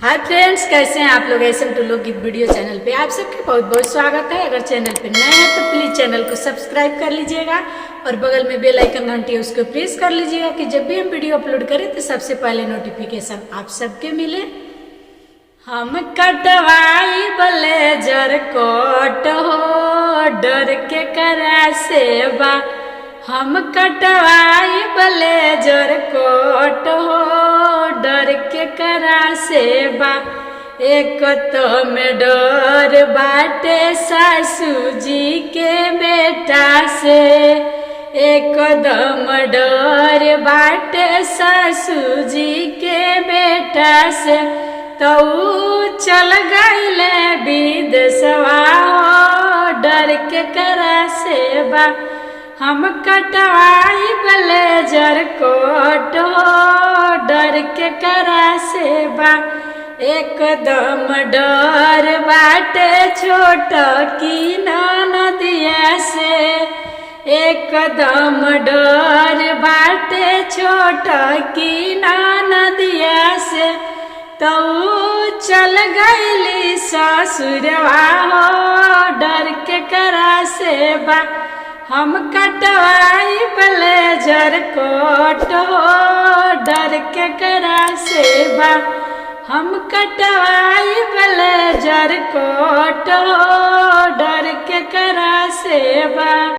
Hi friends, कैसे हैं आप लोग। ऐसे टू लोकगीत वीडियो चैनल पे आप सबके बहुत बहुत स्वागत है। अगर चैनल पे नए हैं तो प्लीज़ चैनल को सब्सक्राइब कर लीजिएगा और बगल में बेल आइकन घंटी है उसको प्रेस कर लीजिएगा कि जब भी हम वीडियो अपलोड करें तो सबसे पहले नोटिफिकेशन आप सबके मिले। हम कटवाई ब्लेजर कोट हो डर के करा सेवा, हम कटवाई ब्लेजर कोट हो डर के करा सेवा। एक तो में डर बाटे सासू जी के बेटा से, एकदम डर बाटे सासू जी के बेटा से। तो चल गईले विदेशवा डर के करा सेवा, हम कटवाई ब्लेजर कोट डर के करा सेवा। एकदम डर बाटे छोट की नदिया से, एकदम डर बाटे छोट की नदिया से। तो चल गईली ससुरवा हो डर के करा सेवा, हम कटवाई ब्लेजर कोट हो डर के करा सेवा, हम कटवाई ब्लेजर कोट हो डर के करा सेवा।